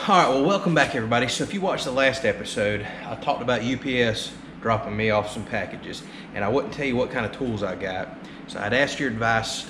All right, well, welcome back, everybody. So if you watched the last episode, I talked about UPS dropping me off some packages, and I wouldn't tell you what kind of tools I got. So I'd asked your advice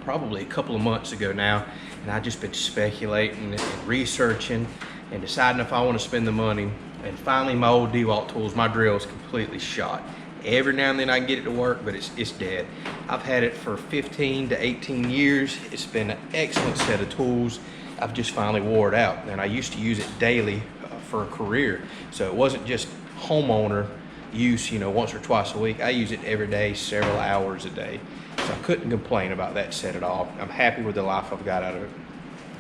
probably a couple of months ago now, and I've just been speculating and researching and deciding if I want to spend the money. And finally, my old DeWalt tools, my drill is completely shot. Every now and then I can get it to work, but it's dead. I've had it for 15 to 18 years. It's been an excellent set of tools. I've just finally wore it out, and I used to use it daily for a career. So it wasn't just homeowner use, you know, once or twice a week. I use it every day, several hours a day. So I couldn't complain about that set at all. I'm happy with the life I've got out of it.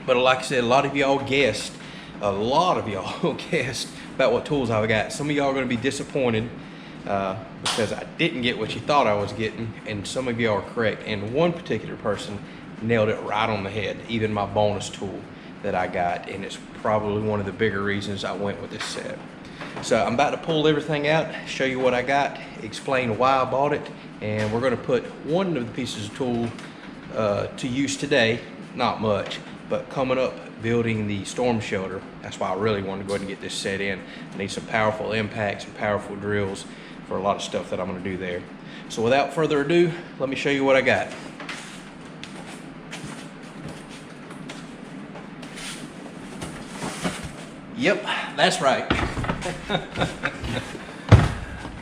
But like I said, a lot of y'all guessed about what tools I've got. Some of y'all are gonna be disappointed because I didn't get what you thought I was getting, and some of y'all are correct. And one particular person nailed it right on the head, even my bonus tool that I got, and it's probably one of the bigger reasons I went with this set. So I'm about to pull everything out, show you what I got, explain why I bought it, and we're going to put one of the pieces of tool to use today, not much, but coming up building the storm shelter. That's why I really want to go ahead and get this set in. I need some powerful impacts and powerful drills for a lot of stuff that I'm going to do there. So without further ado, let me show you what I got. Yep, that's right.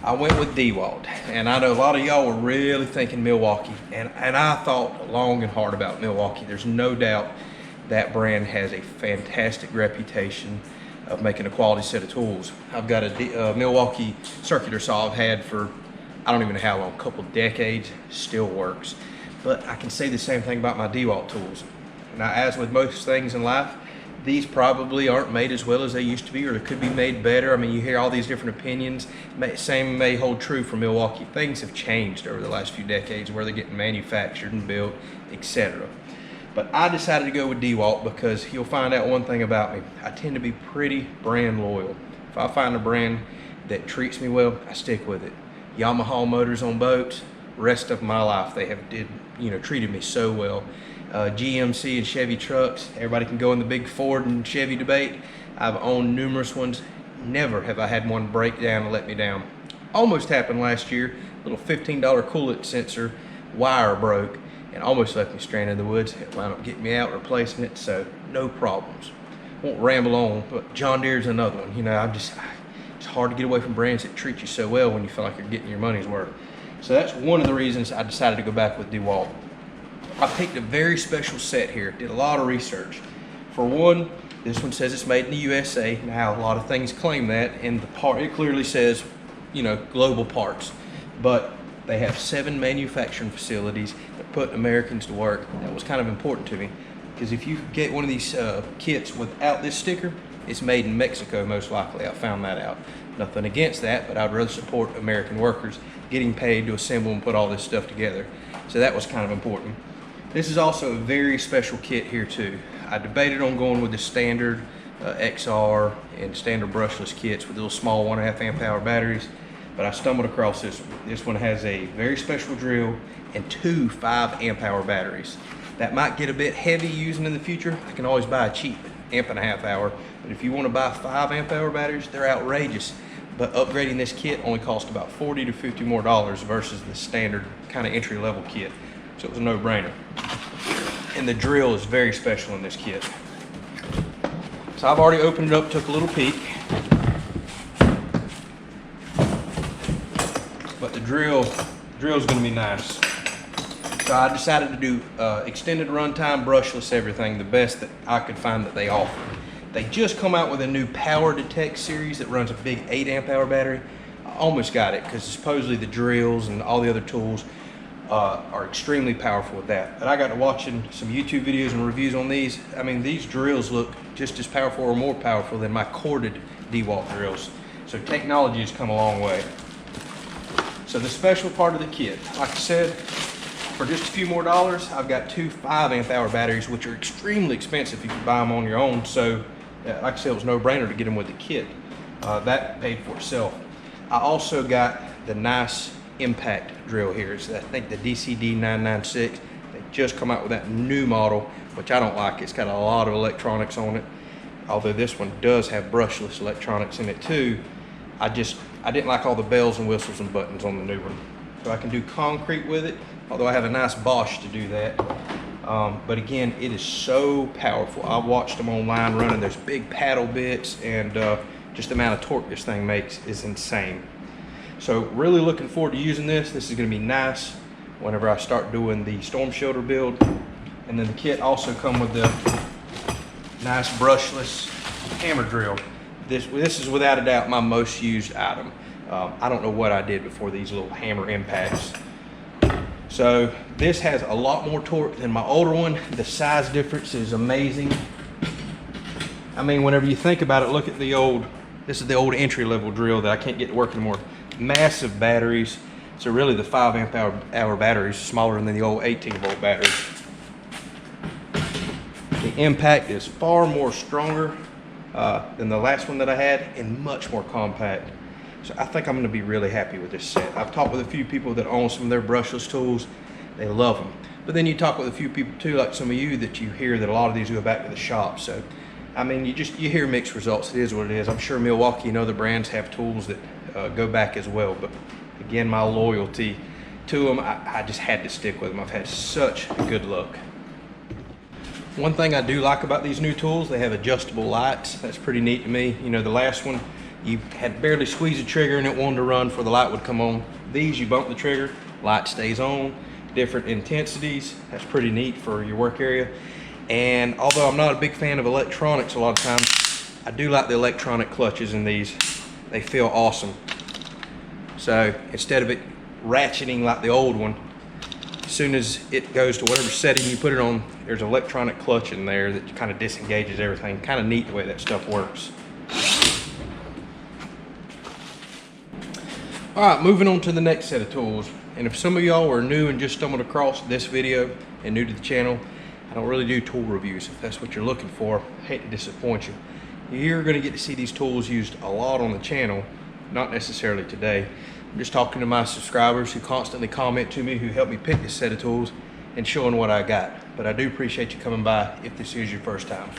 I went with DeWalt, and I know a lot of y'all were really thinking Milwaukee, and I thought long and hard about Milwaukee. There's no doubt that brand has a fantastic reputation of making a quality set of tools. I've got a Milwaukee circular saw I've had for, I don't even know how long, a couple decades, still works. But I can say the same thing about my DeWalt tools. Now, as with most things in life, these probably aren't made as well as they used to be, or they could be made better. I mean, you hear all these different opinions. Same may hold true for Milwaukee. Things have changed over the last few decades, where they're getting manufactured and built, etc. But I decided to go with DeWalt because you'll find out one thing about me. I tend to be pretty brand loyal. If I find a brand that treats me well, I stick with it. Yamaha motors on boats, rest of my life they have treated me so well. GMC and Chevy trucks, everybody can go in the big Ford and Chevy debate. I've owned numerous ones. Never have I had one break down and let me down. Almost happened last year. A little $15 coolant sensor wire broke and almost left me stranded in the woods. It wound up getting me out, replacing it, so no problems. Won't ramble on, but John Deere's another one. You know, it's hard to get away from brands that treat you so well when you feel like you're getting your money's worth. So that's one of the reasons I decided to go back with DeWalt. I picked a very special set here, did a lot of research. For one, this one says it's made in the USA. Now, a lot of things claim that, and it clearly says, you know, global parts. But they have 7 manufacturing facilities that put Americans to work. That was kind of important to me, because if you get one of these kits without this sticker, it's made in Mexico most likely. I found that out. Nothing against that, but I'd rather support American workers getting paid to assemble and put all this stuff together. So that was kind of important. This is also a very special kit here too. I debated on going with the standard XR and standard brushless kits with little small 1.5 amp hour batteries, but I stumbled across this one. This one has a very special drill and 2 5 amp hour batteries. That might get a bit heavy using in the future. I can always buy a cheap 1.5 amp hour, but if you want to buy 5 amp hour batteries, they're outrageous. But upgrading this kit only cost about $40 to $50 more versus the standard kind of entry level kit. So it was a no-brainer. And the drill is very special in this kit. So I've already opened it up, took a little peek. But the drill's gonna be nice. So I decided to do extended runtime, brushless everything, the best that I could find that they offer. They just come out with a new Power Detect series that runs a big 8 amp hour battery. I almost got it because supposedly the drills and all the other tools are extremely powerful with that. But I got to watching some YouTube videos and reviews on these. I mean, these drills look just as powerful or more powerful than my corded DeWalt drills. So technology has come a long way. So the special part of the kit, like I said, for just a few more dollars, I've got 2 5 amp hour batteries, which are extremely expensive if you buy them on your own. So like I said, it was no brainer to get them with the kit. That paid for itself. I also got the nice impact drill here. It's, I think, the DCD 996. They just come out with that new model, which I don't like. It's got a lot of electronics on it. although this one does have brushless electronics in it too, I didn't like all the bells and whistles and buttons on the new one. So I can do concrete with it, although I have a nice Bosch to do that. But again, it is so powerful. I watched them online running. There's big paddle bits, and just the amount of torque this thing makes is insane. So really looking forward to using this. This is gonna be nice whenever I start doing the storm shelter build. And then the kit also come with the nice brushless hammer drill. This is without a doubt my most used item. I don't know what I did before these little hammer impacts. So this has a lot more torque than my older one. The size difference is amazing. I mean, whenever you think about it, look at this is the old entry-level drill that I can't get to work anymore. Massive batteries. So really the 5 amp hour batteries smaller than the old 18-volt batteries. The impact is far more stronger than the last one that I had, and much more compact. So I think I'm gonna be really happy with this set. I've talked with a few people that own some of their brushless tools. They love them. But then you talk with a few people too, like some of you, that you hear that a lot of these go back to the shop. So, I mean, you hear mixed results. It is what it is. I'm sure Milwaukee and other brands have tools that go back as well. But again, my loyalty to them, I just had to stick with them. I've had such good luck. One thing I do like about these new tools, they have adjustable lights. That's pretty neat to me. You know, the last one, you had barely squeezed the trigger and it wanted to run before the light would come on. These, you bump the trigger, light stays on, different intensities. That's pretty neat for your work area. And although I'm not a big fan of electronics a lot of times, I do like the electronic clutches in these. They feel awesome. So instead of it ratcheting like the old one, as soon as it goes to whatever setting you put it on, there's an electronic clutch in there that kind of disengages everything. Kind of neat the way that stuff works. All right, moving on to the next set of tools. And if some of y'all are new and just stumbled across this video and new to the channel, I don't really do tool reviews. If that's what you're looking for, I hate to disappoint you. You're gonna get to see these tools used a lot on the channel, not necessarily today. I'm just talking to my subscribers who constantly comment to me, who help me pick this set of tools, and showing what I got. But I do appreciate you coming by if this is your first time.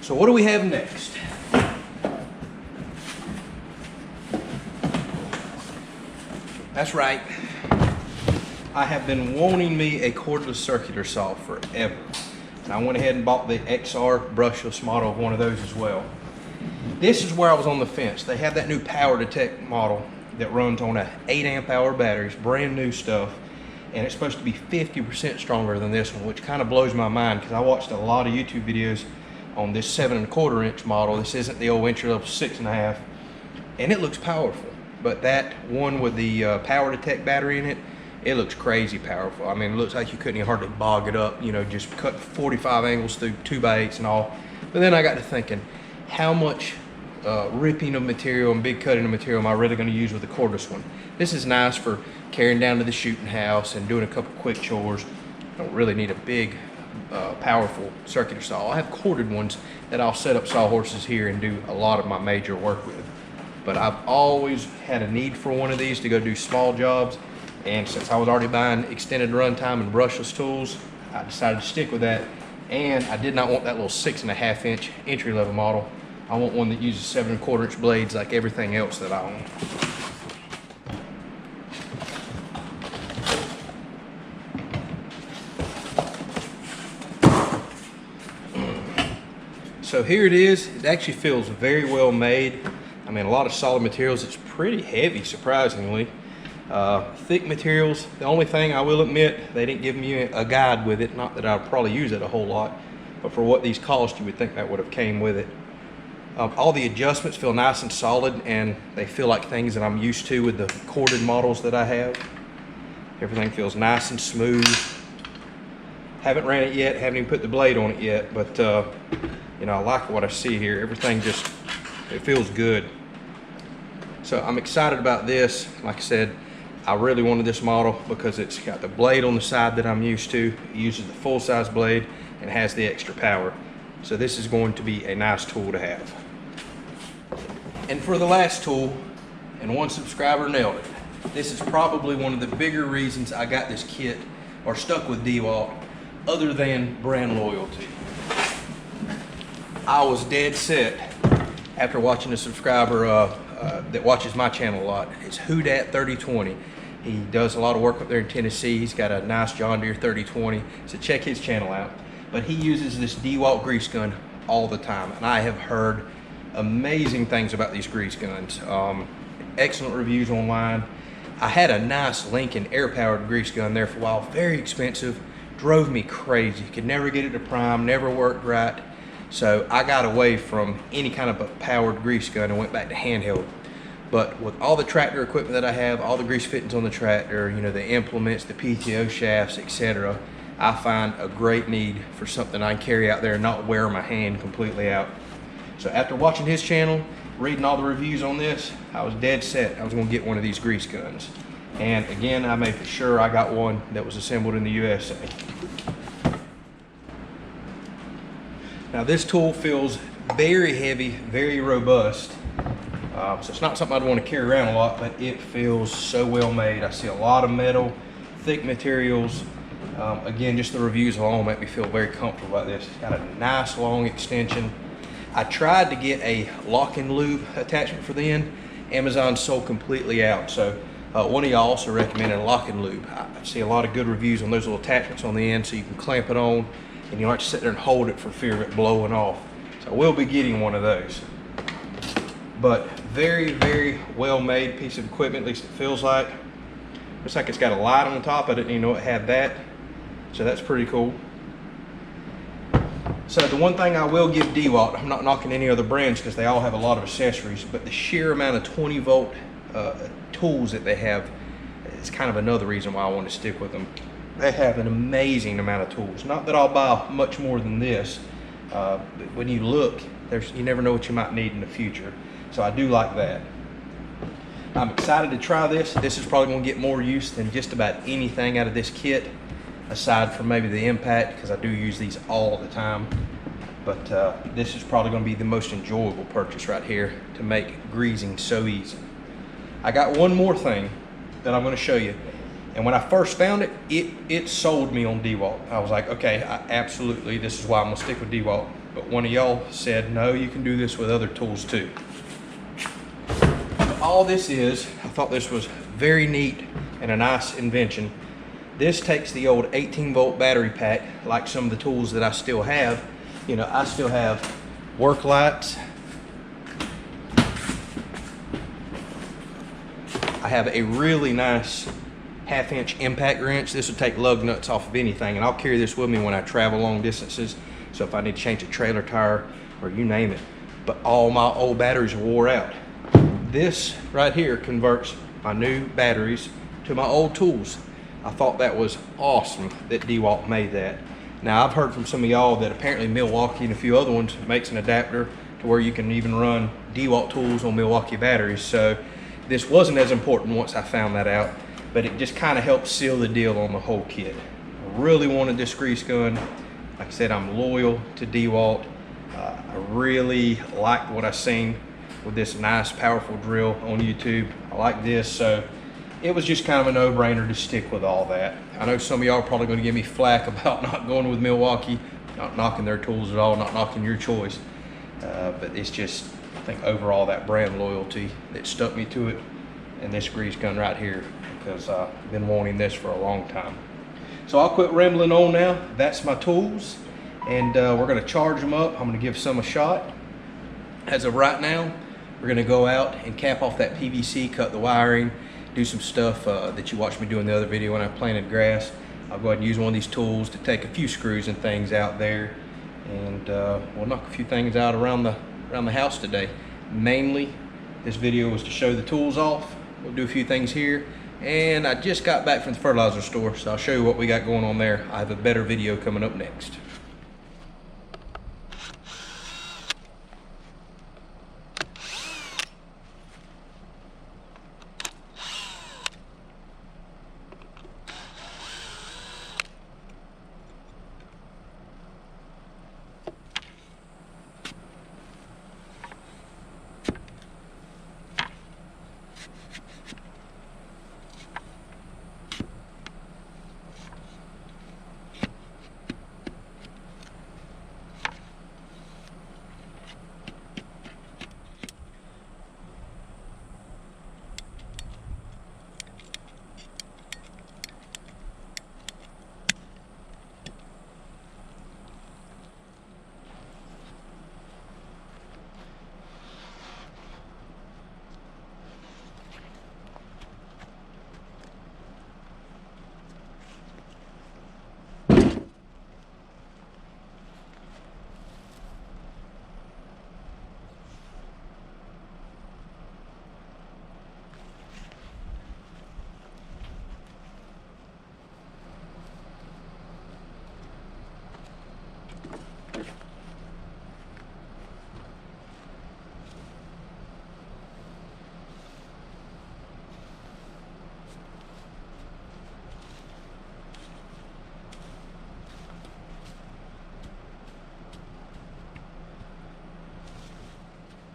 So what do we have next? That's right. I have been wanting me a cordless circular saw forever. And I went ahead and bought the XR brushless model of one of those as well. This is where I was on the fence. They have that new Power Detect model that runs on a 8 amp hour batteries, brand new stuff. And it's supposed to be 50% stronger than this one, which kind of blows my mind because I watched a lot of YouTube videos on this 7 1/4 inch model. This isn't the old entry level 6.5, and it looks powerful. But that one with the Power Detect battery in it, it looks crazy powerful. I mean, it looks like you couldn't even hardly bog it up, you know, just cut 45 angles through 2x8s and all. But then I got to thinking, how much ripping of material and big cutting of material am I really going to use with the cordless one? This is nice for carrying down to the shooting house and doing a couple quick chores. I don't really need a big, powerful circular saw. I have corded ones that I'll set up sawhorses here and do a lot of my major work with. But I've always had a need for one of these to go do small jobs. And since I was already buying extended runtime and brushless tools, I decided to stick with that. And I did not want that little 6.5 inch entry level model. I want one that uses 7 1/4 inch blades like everything else that I own. So here it is. It actually feels very well made. I mean, a lot of solid materials. It's pretty heavy, surprisingly. Thick materials. The only thing I will admit, they didn't give me a guide with it. Not that I'd probably use it a whole lot, but for what these cost, you would think that would have came with it. All the adjustments feel nice and solid, and they feel like things that I'm used to with the corded models that I have. Everything feels nice and smooth. Haven't ran it yet, haven't even put the blade on it yet, but you know, I like what I see here. Everything just, it feels good. So I'm excited about this. Like I said, I really wanted this model because it's got the blade on the side that I'm used to. It uses the full-size blade and has the extra power. So this is going to be a nice tool to have. And for the last tool, and one subscriber nailed it, this is probably one of the bigger reasons I got this kit or stuck with DeWalt, other than brand loyalty. I was dead set after watching a subscriber that watches my channel a lot. It's Whodat3020. He does a lot of work up there in Tennessee. He's got a nice John Deere 3020, so check his channel out. But he uses this DeWalt grease gun all the time, and I have heard amazing things about these grease guns. Excellent reviews online. I had a nice Lincoln air-powered grease gun there for a while, very expensive, drove me crazy. Could never get it to prime, never worked right. So I got away from any kind of a powered grease gun and went back to handheld. But with all the tractor equipment that I have, all the grease fittings on the tractor, you know, the implements, the PTO shafts, etc., I find a great need for something I can carry out there and not wear my hand completely out. So after watching his channel, reading all the reviews on this, I was dead set I was going to get one of these grease guns. And again, I made for sure I got one that was assembled in the USA. Now this tool feels very heavy, very robust. So it's not something I'd want to carry around a lot, but it feels so well made. I see a lot of metal, thick materials. Again, just the reviews alone make me feel very comfortable about this. It's got a nice long extension. I tried to get a lock and lube attachment for the end. Amazon sold completely out. So one of y'all also recommended a lock and lube. I see a lot of good reviews on those little attachments on the end so you can clamp it on and you don't have to sit there and hold it for fear of it blowing off. So I will be getting one of those. But very, very well made piece of equipment, at least it feels like. Looks like it's got a light on the top. I didn't even know it had that. So that's pretty cool. So the one thing I will give DeWalt, I'm not knocking any other brands because they all have a lot of accessories, but the sheer amount of 20 volt tools that they have is kind of another reason why I want to stick with them. They have an amazing amount of tools. Not that I'll buy much more than this, but when you look, you never know what you might need in the future. So I do like that. I'm excited to try this. This is probably going to get more use than just about anything out of this kit, aside from maybe the impact, because I do use these all the time. But this is probably going to be the most enjoyable purchase right here to make greasing so easy. I got one more thing that I'm going to show you. And when I first found it, it sold me on DeWalt. I was like, okay, absolutely, this is why I'm going to stick with DeWalt. But one of y'all said, no, you can do this with other tools too. All this is, I thought this was very neat and a nice invention. This takes the old 18 volt battery pack, like some of the tools that I still have. You know, I still have work lights. I have a really nice 1/2 inch impact wrench. This will take lug nuts off of anything, and I'll carry this with me when I travel long distances. So if I need to change a trailer tire or you name it. But all my old batteries are wore out. This right here converts my new batteries to my old tools. I thought that was awesome that DeWalt made that. Now I've heard from some of y'all that apparently Milwaukee and a few other ones makes an adapter to where you can even run DeWalt tools on Milwaukee batteries. So this wasn't as important once I found that out, but it just kind of helped seal the deal on the whole kit. I really wanted this grease gun. Like I said, I'm loyal to DeWalt. I really liked what I seen with this nice powerful drill on YouTube. I like this, so it was just kind of a no-brainer to stick with all that. I know some of y'all are probably going to give me flack about not going with Milwaukee, not knocking their tools at all, not knocking your choice, but it's just, I think overall that brand loyalty that stuck me to it, and this grease gun right here, because I've been wanting this for a long time. So I'll quit rambling on now. That's my tools, and we're going to charge them up. I'm going to give some a shot. As of right now, we're going to go out and cap off that PVC, cut the wiring, do some stuff that you watched me do in the other video when I planted grass. I'll go ahead and use one of these tools to take a few screws and things out there, and we'll knock a few things out around the house today. Mainly, this video was to show the tools off. We'll do a few things here, and I just got back from the fertilizer store, so I'll show you what we got going on there. I have a better video coming up next.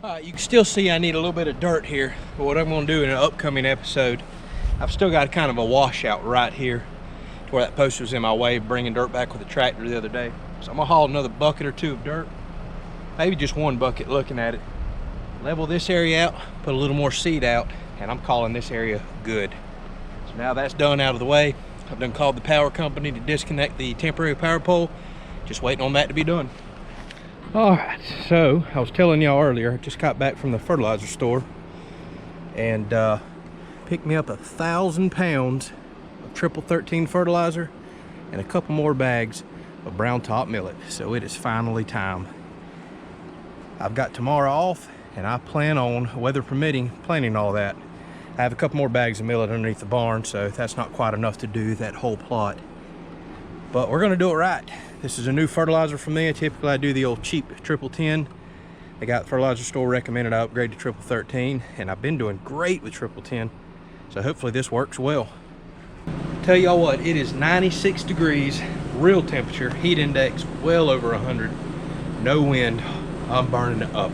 You can still see I need a little bit of dirt here, but what I'm going to do in an upcoming episode, I've still got kind of a washout right here to where that post was in my way, bringing dirt back with the tractor the other day. So I'm going to haul another bucket or two of dirt, maybe just one bucket looking at it. Level this area out, put a little more seed out, and I'm calling this area good. So now that's done out of the way. I've done called the power company to disconnect the temporary power pole. Just waiting on that to be done. All right, so I was telling y'all earlier, I just got back from the fertilizer store and picked me up 1,000 pounds of triple 13 fertilizer and a couple more bags of brown top millet. So it is finally time. I've got tomorrow off and I plan on, weather permitting, planting all that. I have a couple more bags of millet underneath the barn, so that's not quite enough to do that whole plot. But we're gonna do it right. This is a new fertilizer for me. Typically I do the old cheap triple 10. They got the fertilizer store recommended I upgrade to triple 13, and I've been doing great with triple 10. So hopefully this works well. Tell y'all what, it is 96 degrees, real temperature, heat index well over 100, no wind. I'm burning it up.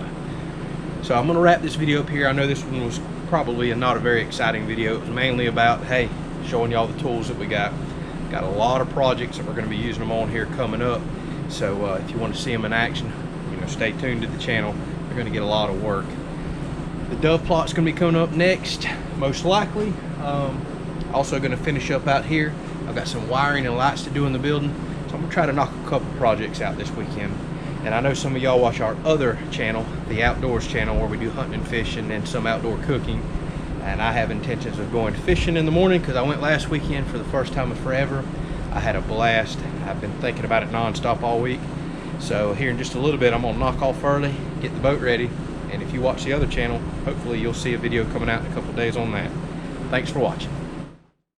So I'm gonna wrap this video up here. I know this one was probably not a very exciting video. It was mainly about, hey, showing y'all the tools that we got. Got a lot of projects that we're going to be using them on here coming up. So if you want to see them in action, you know, stay tuned to the channel. They're going to get a lot of work. The dove plot's going to be coming up next, most likely. Also going to finish up out here. I've got some wiring and lights to do in the building, so I'm going to try to knock a couple projects out this weekend. And I know some of y'all watch our other channel, the Outdoors channel, where we do hunting and fishing and some outdoor cooking. And I have intentions of going fishing in the morning because I went last weekend for the first time in forever. I had a blast. I've been thinking about it non-stop all week. So here in just a little bit, I'm gonna knock off early, get the boat ready. And if you watch the other channel, hopefully you'll see a video coming out in a couple days on that. Thanks for watching.